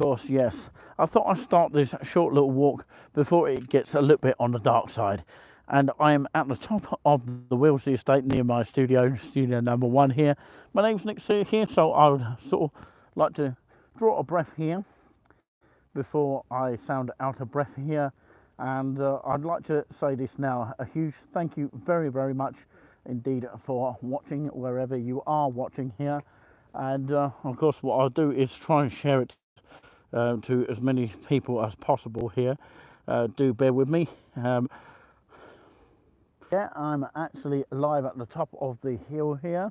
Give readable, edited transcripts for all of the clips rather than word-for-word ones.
course, yes. I thought I'd start this short little walk before it gets a little bit on the dark side. And I am at the top of the Wilsey estate near my studio number 1 here. My name's Nick Cee here, so I would sort of like to draw a breath here before I sound out of breath here. And I'd like to say this now, a huge thank you very much indeed for watching wherever you are watching here. And of course what I'll do is try and share it to as many people as possible here. Do bear with me. Yeah, I'm actually live at the top of the hill here.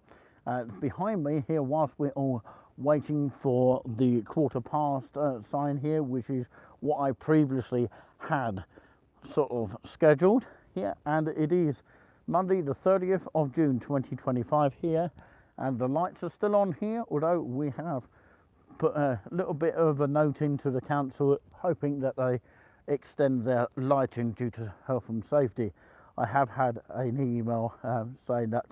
Behind me here, whilst we're all waiting for the quarter past sign here, which is what I previously had sort of scheduled here, and it is Monday the 30th of June 2025 here, and the lights are still on here, although we have put a little bit of a note into the council hoping that they extend their lighting due to health and safety. I have had an email saying that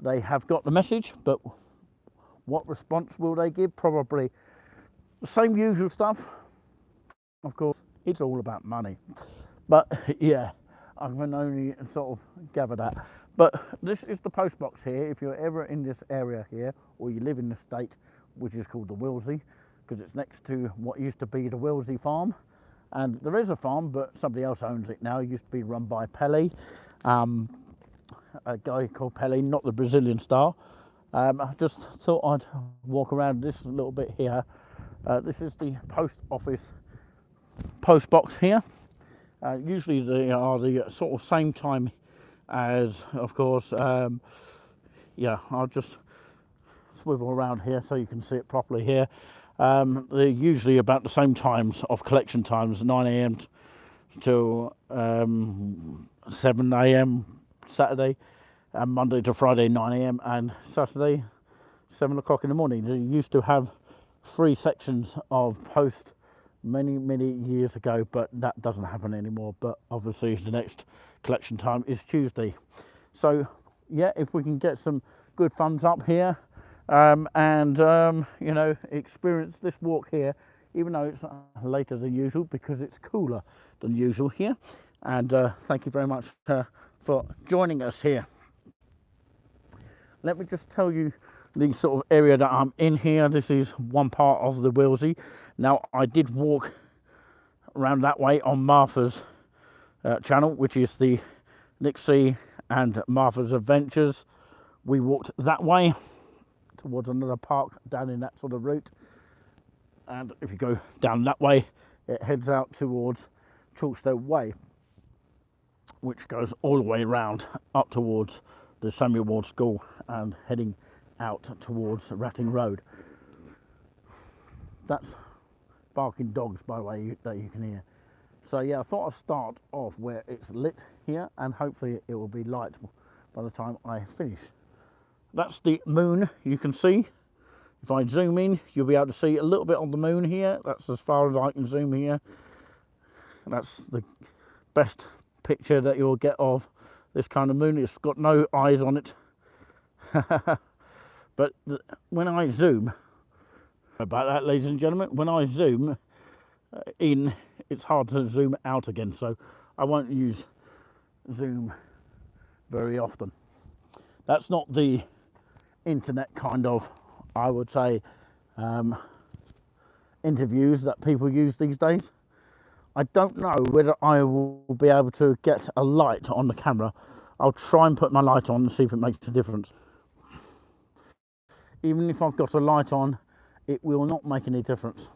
they have got the message, but what response will they give? Probably the same usual stuff. Of course, it's all about money. But yeah, I can only sort of gather that. But this is the post box here. If you're ever in this area here, or you live in the state, which is called the Wilsey, because it's next to what used to be the Wilsey farm. And there is a farm, but somebody else owns it now. It used to be run by Pele, a guy called Pele, not the Brazilian star. I just thought I'd walk around this a little bit here. This is the post office post box here. Usually they are the sort of same time as, of course, yeah, I'll just swivel around here so you can see it properly here. They're usually about the same times of collection times, 9 a.m. till 7 a.m. Saturday, and Monday to Friday 9 a.m. and Saturday 7 o'clock in the morning. They used to have 3 sections of post many years ago, but that doesn't happen anymore. But obviously the next collection time is Tuesday. So yeah, if we can get some good funds up here, and you know, experience this walk here, even though it's later than usual because it's cooler than usual here. And thank you very much for joining us here. Let me just tell you the sort of area that I'm in here. This is one part of the Wilsey. Now I did walk around that way on Martha's channel, which is the Nick Cee and Martha's Adventures. We walked that way towards another park down in that sort of route, and if you go down that way it heads out towards Chalkstow Way, which goes all the way around up towards the Samuel Ward School and heading out towards Ratting Road. That's barking dogs, by the way, that you can hear. So yeah, I thought I'd start off where it's lit here, and hopefully it will be light by the time I finish. That's the moon, you can see. If I zoom in, you'll be able to see a little bit on the moon here. That's as far as I can zoom here. That's the best picture that you'll get of this kind of moon. It's got no eyes on it. But when I zoom, about that, ladies and gentlemen, when I zoom in, it's hard to zoom out again. So I won't use zoom very often. That's not the internet kind of, I would say, interviews that people use these days. I don't know whether I will be able to get a light on the camera. I'll try and put my light on and see if it makes a difference. Even if I've got a light on, it will not make any difference.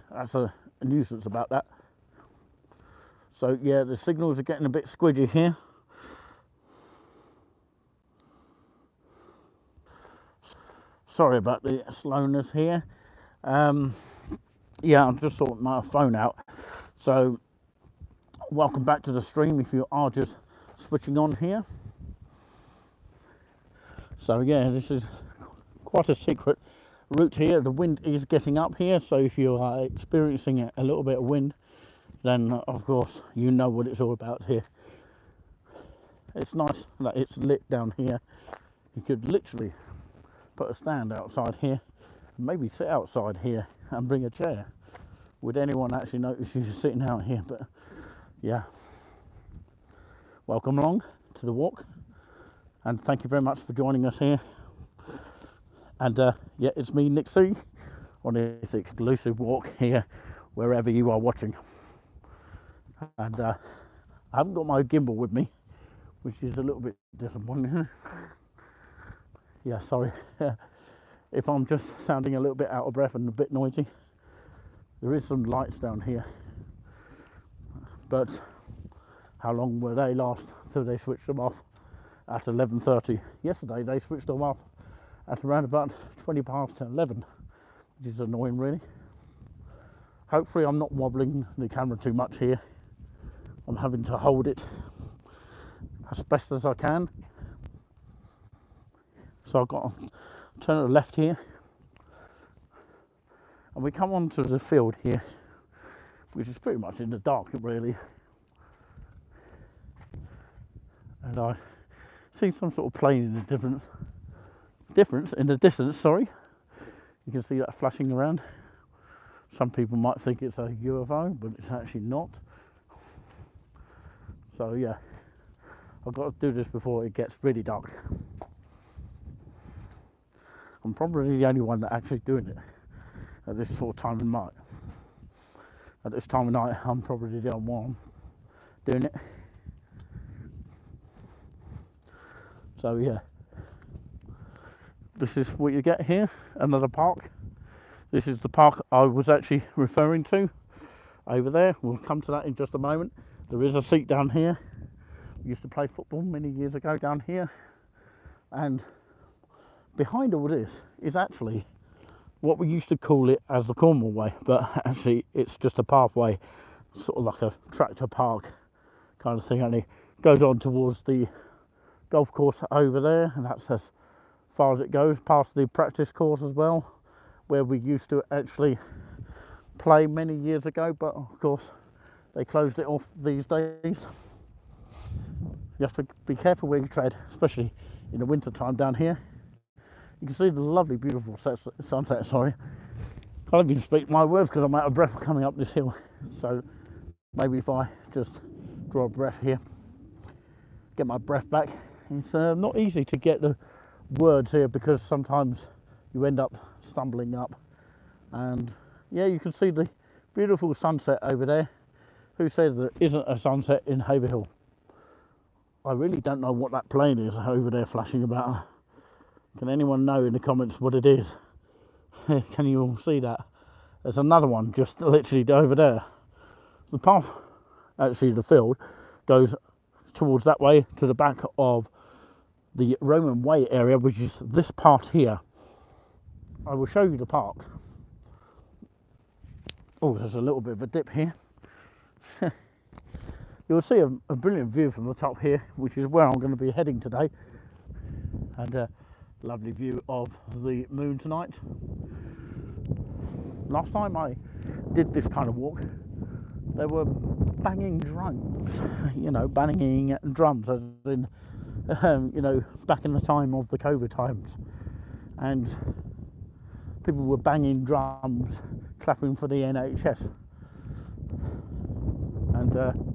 That's a nuisance about that. So yeah, the signals are getting a bit squidgy here. Sorry about the slowness here. Yeah, I've just sorted my phone out. So welcome back to the stream if you are just switching on here. So yeah, this is quite a secret route here. The wind is getting up here, so if you are experiencing a little bit of wind, then of course you know what it's all about here. It's nice that it's lit down here. You could literally put a stand outside here, maybe sit outside here and bring a chair. Would anyone actually notice you sitting out here? But yeah, welcome along to the walk, and thank you very much for joining us here. And yeah, it's me, Nick Cee, on this exclusive walk here, wherever you are watching. And I haven't got my gimbal with me, which is a little bit disappointing. Yeah, sorry if I'm just sounding a little bit out of breath and a bit noisy. There is some lights down here, but how long will they last till they switch them off at 11:30? Yesterday they switched them off at around about 20 past 11, which is annoying really. Hopefully I'm not wobbling the camera too much here. I'm having to hold it as best as I can. So I've got to turn to the left here, and we come onto the field here, which is pretty much in the dark really. And I see some sort of plane in the difference in the distance, sorry. You can see that flashing around. Some people might think it's a UFO, but it's actually not. So yeah, I've got to do this before it gets really dark. I'm probably the only one that actually doing it at this sort of time of night. At this time of night, I'm probably the only one doing it. So yeah, this is what you get here, another park. This is the park I was actually referring to over there. We'll come to that in just a moment. There is a seat down here. We used to play football many years ago down here, and behind all this is actually what we used to call it as the Cornwall Way, but actually it's just a pathway, sort of like a tractor park kind of thing, and it goes on towards the golf course over there, and that's as far as it goes, past the practice course as well, where we used to actually play many years ago, but of course they closed it off these days. You have to be careful where you tread, especially in the winter time down here. You can see the lovely, beautiful sunset, sorry. Can't even speak my words because I'm out of breath coming up this hill. So maybe if I just draw a breath here, get my breath back. It's not easy to get the words here because sometimes you end up stumbling up. And yeah, you can see the beautiful sunset over there. Who says there isn't a sunset in Haverhill? I really don't know what that plane is over there flashing about. Can anyone know in the comments what it is? Can you all see that? There's another one just literally over there. The path, actually the field, goes towards that way to the back of the Roman Way area, which is this part here. I will show you the park. Oh, there's a little bit of a dip here. You'll see a brilliant view from the top here, which is where I'm going to be heading today. And a lovely view of the moon tonight. Last time I did this kind of walk, there were banging drums, you know, banging drums as in, you know, back in the time of the COVID times. And people were banging drums, clapping for the NHS. And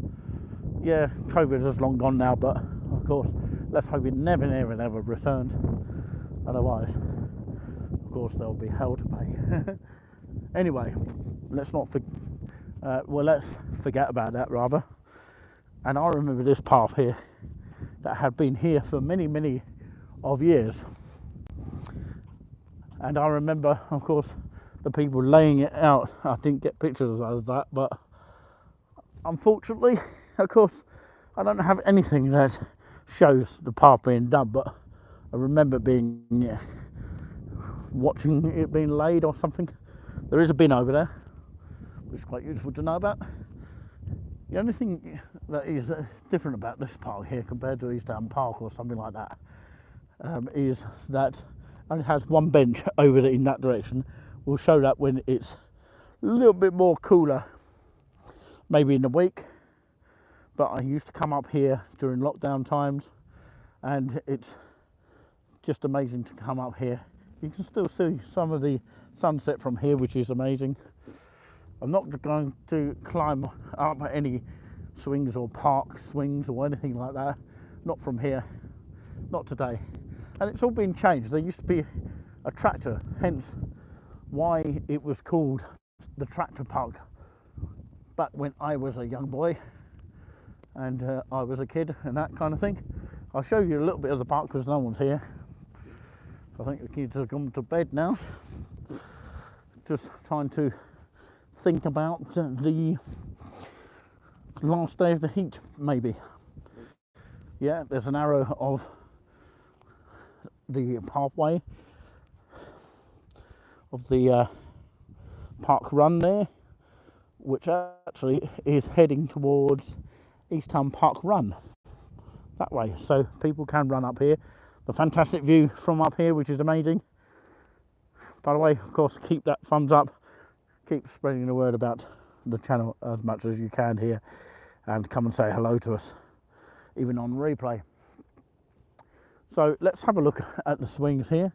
yeah, COVID is long gone now, but of course, let's hope it never returns. Otherwise, of course, there'll be hell to pay. Anyway, let's forget about that rather. And I remember this path here that had been here for many of years. And I remember, of course, the people laying it out. I didn't get pictures of that, but unfortunately, of course, I don't have anything that shows the path being done, but I remember watching it being laid or something. There is a bin over there, which is quite useful to know about. The only thing that is different about this park here compared to Easttown Park or something like that is that it only has one bench over in that direction. We'll show that when it's a little bit more cooler, maybe in the week. But I used to come up here during lockdown times, and it's just amazing to come up here You can still see some of the sunset from here, which is amazing. I'm not going to climb up any swings or park swings or anything like that. Not from here, not today. And it's all been changed. There used to be a tractor, hence why it was called the tractor park back when I was a young boy and I was a kid and that kind of thing. I'll show you a little bit of the park because no one's here. I think the kids have gone to bed now. Just trying to think about the last day of the heat, maybe. Yeah, there's an arrow of the pathway of the park run there, which actually is heading towards East Town Park Run that way, so people can run up here. The fantastic view from up here, which is amazing. By the way, of course, keep that thumbs up, keep spreading the word about the channel as much as you can here, and come and say hello to us, even on replay. So let's have a look at the swings here.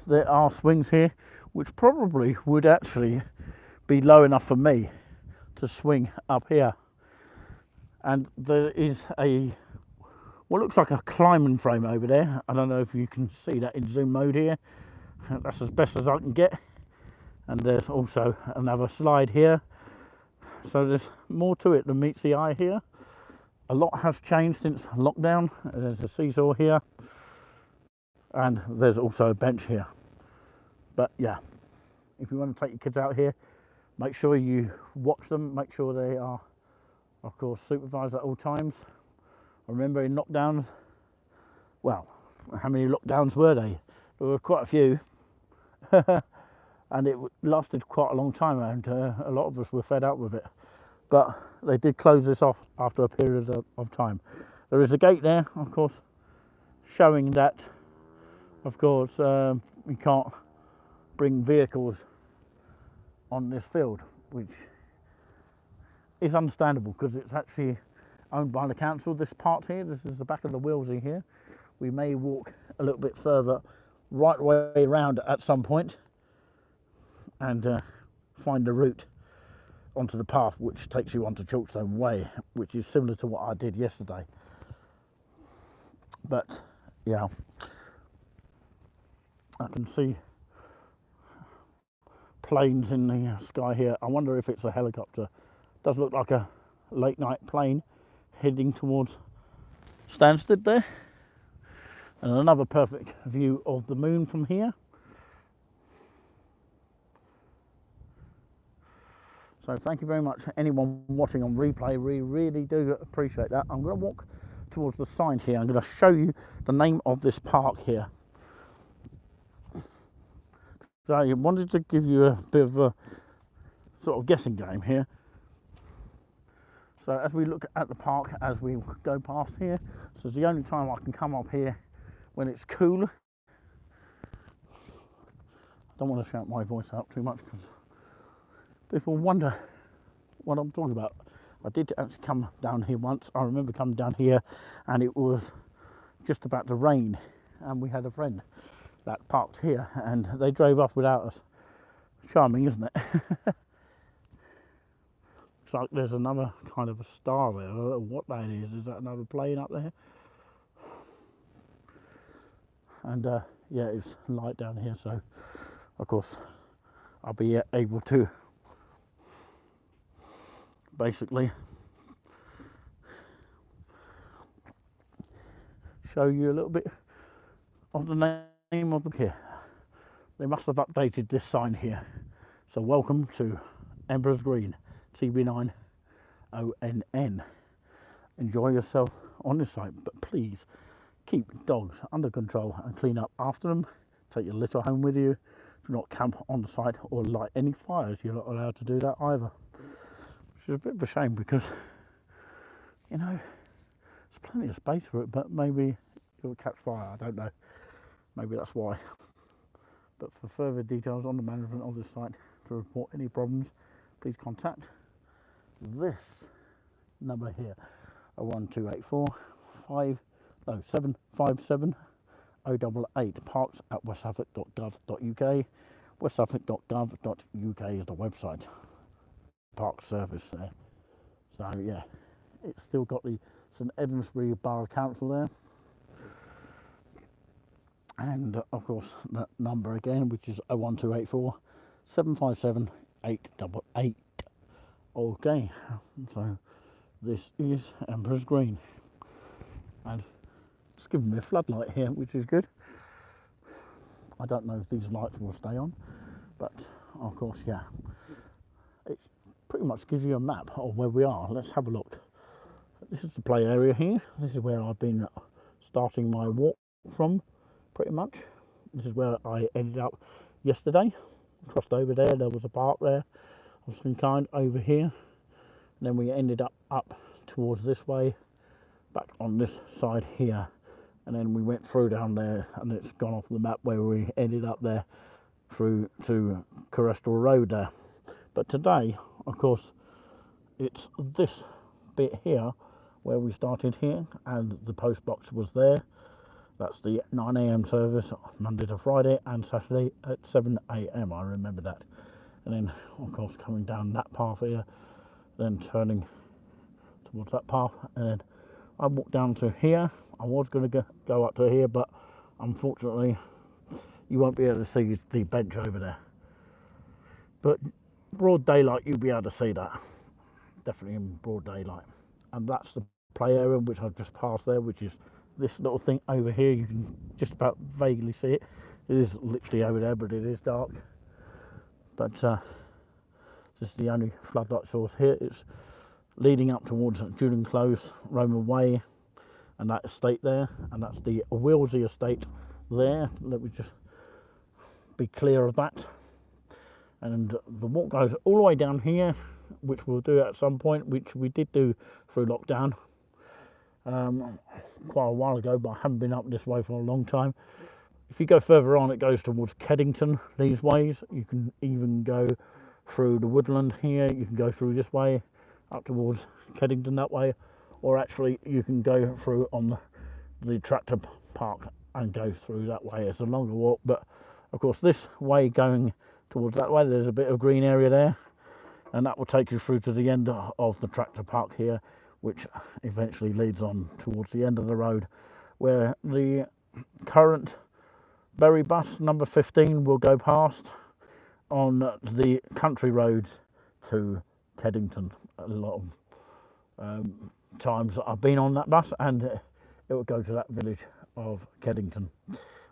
There are swings here which probably would actually be low enough for me to swing up here, and there is a what looks like a climbing frame over there. I don't know if you can see that in zoom mode here. That's as best as I can get. And there's also another slide here, so there's more to it than meets the eye here. A lot has changed since lockdown. There's a seesaw here, and there's also a bench here. But yeah, if you want to take your kids out here, make sure you watch them, make sure they are, of course, supervised at all times. I remember in lockdowns, well, how many lockdowns were they? There were quite a few. And it lasted quite a long time, and a lot of us were fed up with it. But they did close this off after a period of time. There is a gate there, of course, showing that, of course, we can't bring vehicles on this field, which is understandable because it's actually owned by the council. This part here, this is the back of the wheels in here. We may walk a little bit further right way around at some point and find a route onto the path which takes you onto Chalkstone Way, which is similar to what I did yesterday. But yeah, I can see planes in the sky here. I wonder if it's a helicopter. Does look like a late night plane heading towards Stansted there. And another perfect view of the moon from here. So thank you very much anyone watching on replay. We really do appreciate that. I'm going to walk towards the sign here. I'm going to show you the name of this park here. So I wanted to give you a bit of a sort of guessing game here. So as we look at the park, as we go past here, this is the only time I can come up here when it's cool. I don't want to shout my voice out too much because people wonder what I'm talking about. I did actually come down here once. I remember coming down here and it was just about to rain, and we had a friend that parked here and they drove off without us. Charming, isn't it? Looks like there's another kind of a star there. I don't know what that is. Is that another plane up there? And yeah, it's light down here, so of course I'll be able to basically show you a little bit of the name of the here. They must have updated this sign here. So welcome to Emperor's Green, TB9 ONN. Enjoy yourself on this site, but please keep dogs under control and clean up after them. Take your litter home with you. Do not camp on the site or light any fires. You're not allowed to do that either. Which is a bit of a shame because, you know, there's plenty of space for it, but maybe it will catch fire. I don't know. Maybe that's why. But for further details on the management of this site, to report any problems, please contact this number here, 01284 757 088 parks at westsuffolk.gov.uk. westsuffolk.gov.uk is the website, park service there. So yeah, it's still got the St Edmundsbury Borough Council there, and of course that number again, which is 01284 757 888. Okay, so this is Emperor's Green, and it's giving me a floodlight here, which is good. I don't know if these lights will stay on, but of course, yeah, it pretty much gives you a map of where we are. Let's have a look. This is the play area here. This is where I've been starting my walk from, pretty much. This is where I ended up yesterday. Crossed over there, there was a park there of some kind over here. And then we ended up towards this way, back on this side here. And then we went through down there, and it's gone off the map where we ended up there through to Correstal Road there. But today, of course, it's this bit here where we started here, and the post box was there. That's the 9 AM service, Monday to Friday, and Saturday at 7 AM. I remember that. And then, of course, coming down that path here, then turning towards that path, and then I walked down to here. I was going to go up to here, but unfortunately you won't be able to see the bench over there. But broad daylight, you'll be able to see that. Definitely in broad daylight. And that's the play area, which I've just passed there, which is this little thing over here. You can just about vaguely see it. It is literally over there, but it is dark. But this is the only floodlight source here. It's leading up towards Julian Close, Roman Way, and that estate there, and that's the Willsey estate there. Let me just be clear of that. And the walk goes all the way down here, which we'll do at some point, which we did do through lockdown quite a while ago, but I haven't been up this way for a long time. If you go further on, it goes towards Keddington these ways. You can even go through the woodland here. You can go through this way up towards Keddington that way, or actually you can go through on the tractor park and go through that way. It's a longer walk, but of course this way going towards that way, there's a bit of green area there, and that will take you through to the end of the tractor park here, which eventually leads on towards the end of the road, where the current Bury bus number 15 will go past on the country roads to Keddington. A lot of times I've been on that bus, and it will go to that village of Keddington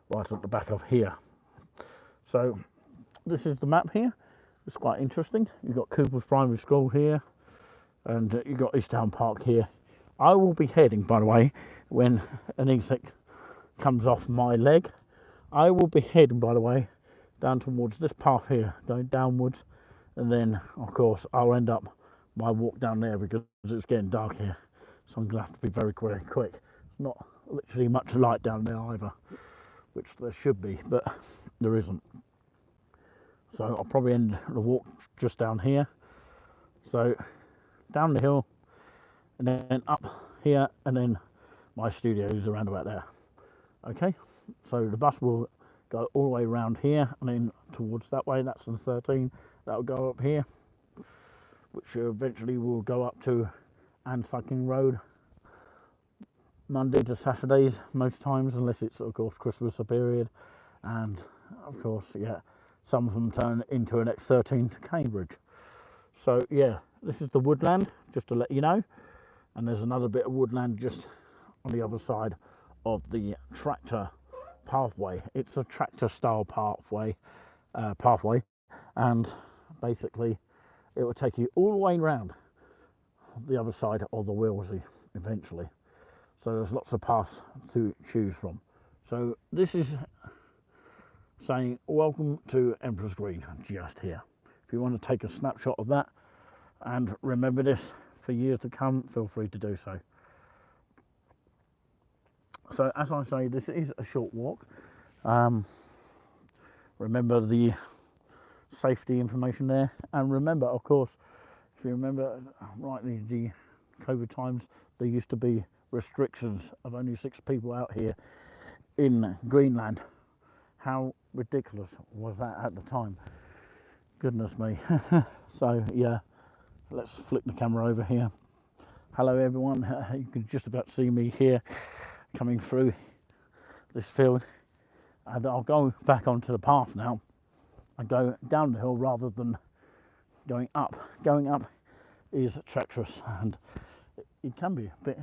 right at the back of here. So this is the map here. It's quite interesting. You've got Cooper's Primary School here, and you've got East Town Park here. I will be heading, by the way, when anaesthetic comes off my leg, I will be heading, by the way, down towards this path here, going downwards, and then of course I'll end up my walk down there because it's getting dark here, so I'm gonna have to be very quick. It's not literally much light down there either, which there should be, but there isn't. So I'll probably end the walk just down here. So down the hill, and then up here, and then my studio is around about there. Okay, so the bus will go all the way around here and then towards that way. That's the 13. That will go up here, which eventually will go up to Ansucking Road, Monday to Saturdays most times, unless it's of course Christmas period, and of course, yeah, some of them turn into an X13 to Cambridge. So yeah, this is the woodland, just to let you know, and there's another bit of woodland just on the other side of the tractor pathway. It's a tractor style pathway, and basically it will take you all the way around the other side of the Willsey eventually. So there's lots of paths to choose from. So this is saying welcome to Emperor's Green just here. If you want to take a snapshot of that and remember this for years to come, feel free to do so. So as I say, this is a short walk. Remember the safety information there, and remember, of course, if you remember rightly, the COVID times, there used to be restrictions of only 6 people out here in Greenland. How ridiculous was that at the time? Goodness me. So yeah, let's flip the camera over here. Hello everyone, you can just about see me here coming through this field, and I'll go back onto the path now and go down the hill rather than going up. Going up is treacherous and it can be a bit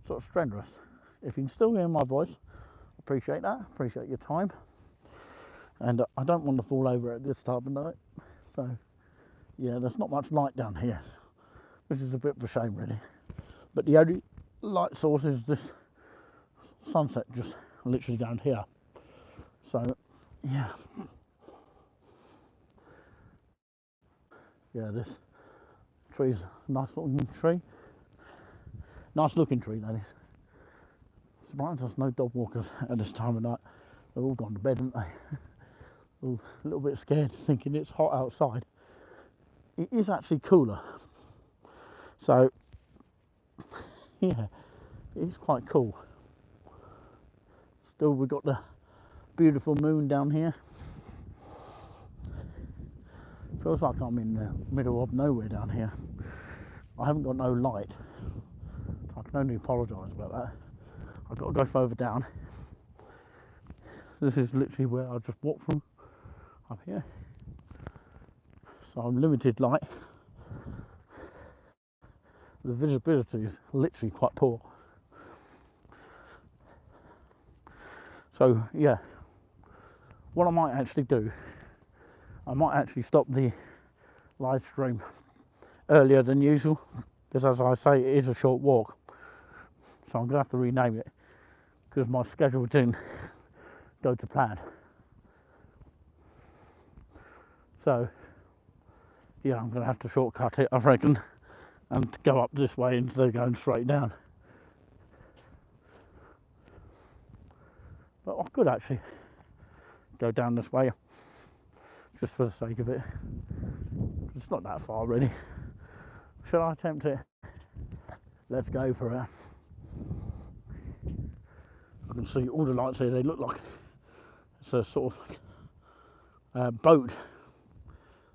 sort of strenuous. If you can still hear my voice, appreciate that, appreciate your time. And I don't want to fall over at this time of night, so yeah, there's not much light down here, which is a bit of a shame really. But the only light source is this sunset just literally down here. So yeah, this tree's a nice looking tree. Nice looking tree, that is. Surprised there's no dog walkers at this time of night. They've all gone to bed, haven't they? All a little bit scared, thinking it's hot outside. It is actually cooler. So yeah, it's quite cool. Still, we've got the beautiful moon down here. Feels like I'm in the middle of nowhere down here. I haven't got no light. I can only apologise about that. I've got to go further down. This is literally where I just walked from, up here. So I'm limited light. The visibility is literally quite poor. So yeah, what I might actually do, I might actually stop the live stream earlier than usual, because as I say, it is a short walk. So I'm going to have to rename it, because my schedule didn't go to plan. So yeah, I'm going to have to shortcut it, I reckon, and go up this way instead of going straight down. But I could actually go down this way, just for the sake of it. It's not that far really. Shall I attempt it? Let's go for it. I can see all the lights here. They look like it's a sort of boat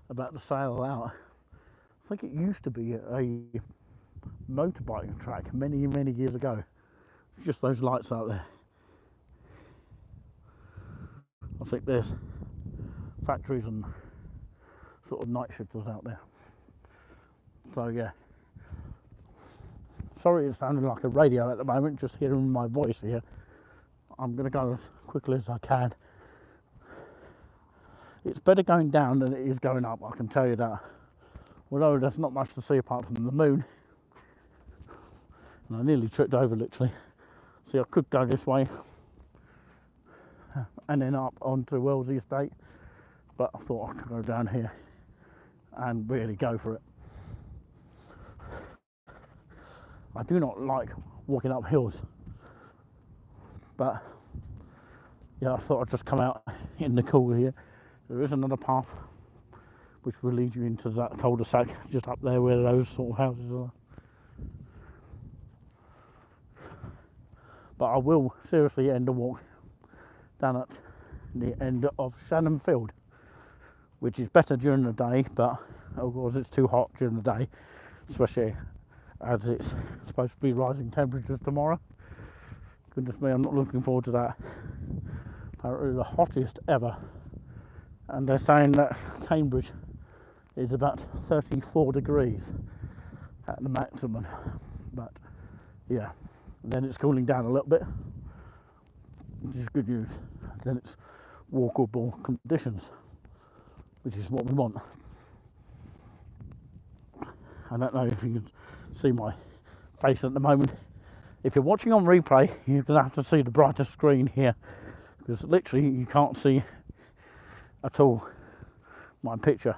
about to sail out. I think it used to be a motorbike track many years ago. Just those lights out there. I think there's factories and sort of night shifters out there. So yeah, sorry it's sounding like a radio at the moment, just hearing my voice here. I'm going to go as quickly as I can. It's better going down than it is going up, I can tell you that. Although there's not much to see apart from the moon. And I nearly tripped over literally. See, I could go this way and then up onto Wellesley Estate, but I thought I could go down here and really go for it. I do not like walking up hills, but yeah, I thought I'd just come out in the cool here. There is another path which will lead you into that cul-de-sac just up there where those sort of houses are. But I will seriously end the walk down at the end of Shannon Field, which is better during the day, but of course it's too hot during the day, especially as it's supposed to be rising temperatures tomorrow. Goodness me, I'm not looking forward to that. Apparently the hottest ever, and they're saying that Cambridge is about 34 degrees at the maximum. But yeah, then it's cooling down a little bit, which is good news. Then it's walkable conditions, which is what we want. I don't know if you can see my face at the moment. If you're watching on replay, you're going to have to see the brighter screen here, because literally you can't see at all my picture.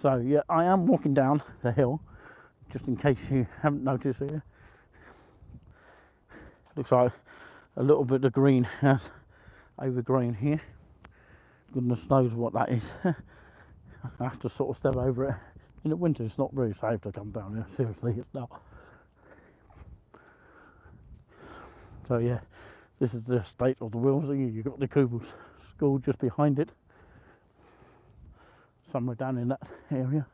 So yeah, I am walking down the hill, just in case you haven't noticed here. Looks like a little bit of green has overgrown here. Goodness knows what that is. I have to sort of step over it. In the winter it's not very safe to come down here, seriously it's not. So yeah, this is the state of the Willesey. You've got the Kubel school just behind it, somewhere down in that area.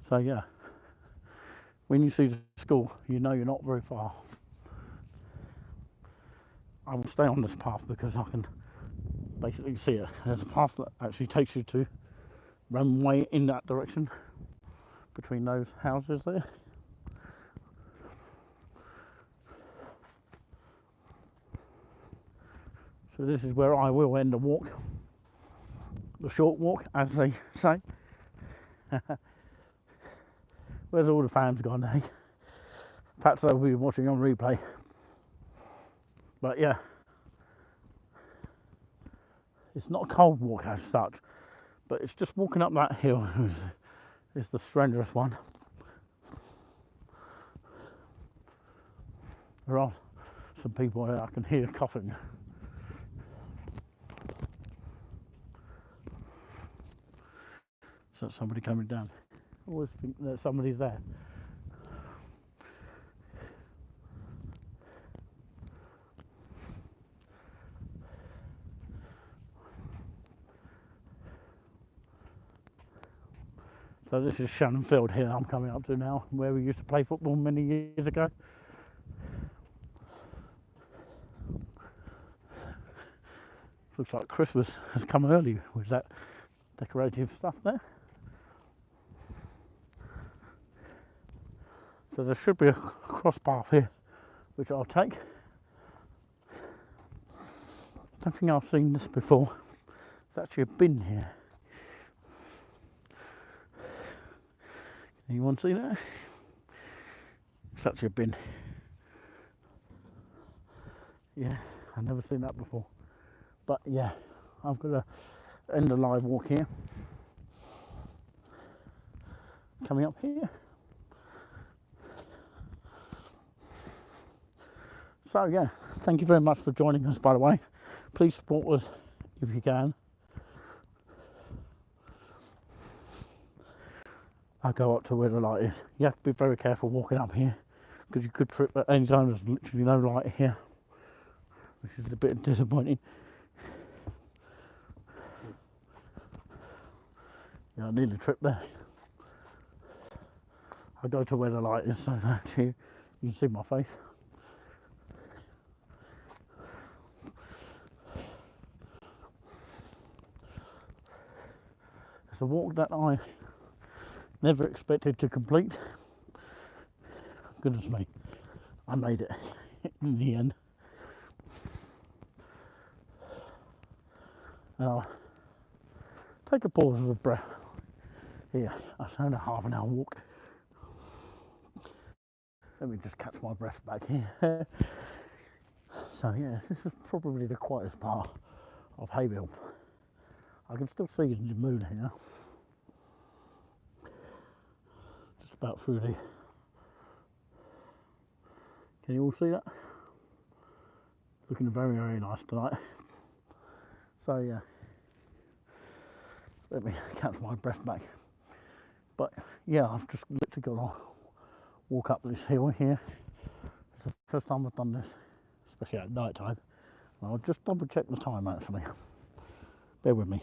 So yeah, when you see the school, you know you're not very far. I will stay on this path because I can basically see it. There's a path that actually takes you to runway in that direction between those houses there. So this is where I will end the walk, the short walk, as they say. Where's all the fans gone, eh? Perhaps they'll be watching on replay. But yeah, it's not a cold walk as such, but it's just walking up that hill is the strenuous one. There are some people here I can hear coughing. So somebody coming down. I always think that somebody's there. So this is Shannon Field here I'm coming up to now, where we used to play football many years ago. Looks like Christmas has come early with that decorative stuff there. So there should be a cross path here, which I'll take. Don't think I've seen this before. There's actually a bin here. Anyone see that? It's actually a bin. Yeah, I've never seen that before. But yeah, I'm gonna end the live walk here. Coming up here. So yeah, thank you very much for joining us, by the way. Please support us if you can. I'll go up to where the light is. You have to be very careful walking up here because you could trip at any time. There's literally no light here, which is a bit disappointing. Yeah, I nearly tripped there. I'll go to where the light is so that you can see my face. It's a walk that I never expected to complete. Goodness me, I made it in the end. And I'll take a pause of a breath here. That's only a half an hour walk. Let me just catch my breath back here. So yeah, this is probably the quietest part of Hayville. I can still see the moon here. Just about through the... Can you all see that? Looking very, very nice tonight. So yeah, let me catch my breath back. But yeah, I've just literally got to walk up this hill here. It's the first time I've done this, especially at night time. And I'll just double check the time actually. Bear with me.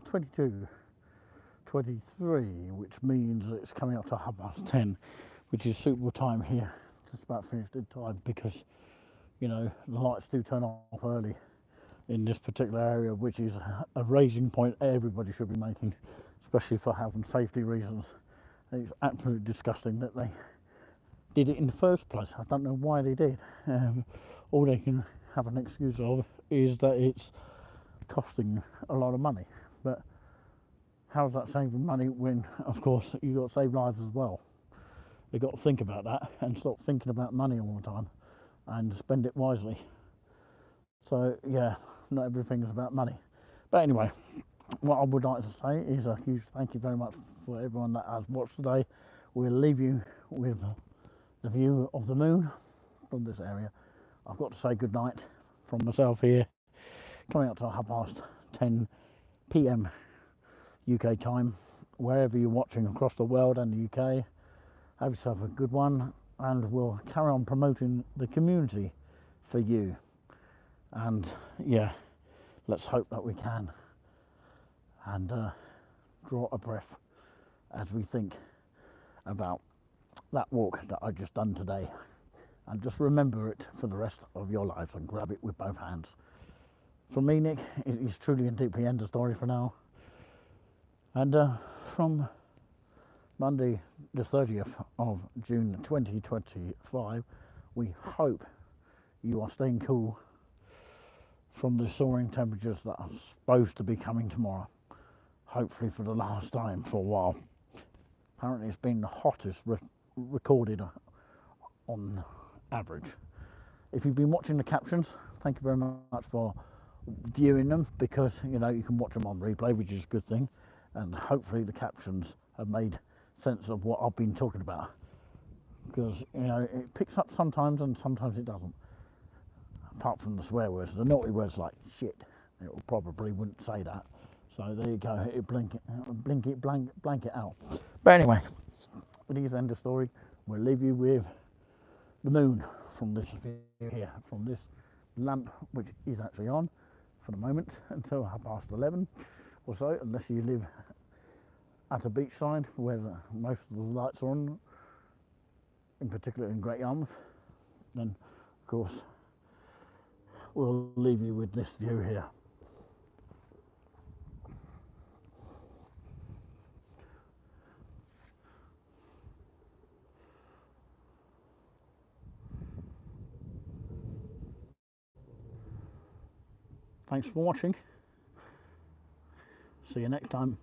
22:23, which means it's coming up to 10:30, which is suitable time here. Just about finished in time because, you know, the lights do turn off early in this particular area, which is a raising point everybody should be making, especially for health and safety reasons. And it's absolutely disgusting that they did it in the first place. I don't know why they did. All they can have an excuse of is that it's costing a lot of money. But how's that saving money when, of course, you've got to save lives as well? You've got to think about that and stop thinking about money all the time and spend it wisely. So yeah, not everything is about money. But anyway, what I would like to say is a huge thank you very much for everyone that has watched today. We'll leave you with the view of the moon from this area. I've got to say good night from myself here, coming up to 10:30 PM UK time, wherever you're watching across the world and the UK. Have yourself a good one, and we'll carry on promoting the community for you. And yeah, let's hope that we can. And draw a breath as we think about that walk that I just done today. And just remember it for the rest of your lives and grab it with both hands. For me, Nick, it is truly and deeply end of story for now. And from Monday the 30th of June 2025, we hope you are staying cool from the soaring temperatures that are supposed to be coming tomorrow. Hopefully for the last time for a while. Apparently it's been the hottest recorded on average. If you've been watching the captions, thank you very much for viewing them, because you know you can watch them on replay, which is a good thing, and hopefully the captions have made sense of what I've been talking about, because you know it picks up sometimes and sometimes it doesn't, apart from the swear words. The naughty words like shit, it probably wouldn't say that, so there you go. It blank it out. But anyway, it is end of story. We'll leave you with the moon from this view here, from this lamp, which is actually on for the moment until 11:30 or so, unless you live at a beachside where most of the lights are on, in particular in Great Yarmouth. Then of course we'll leave you with this view here. Thanks for watching. See you next time.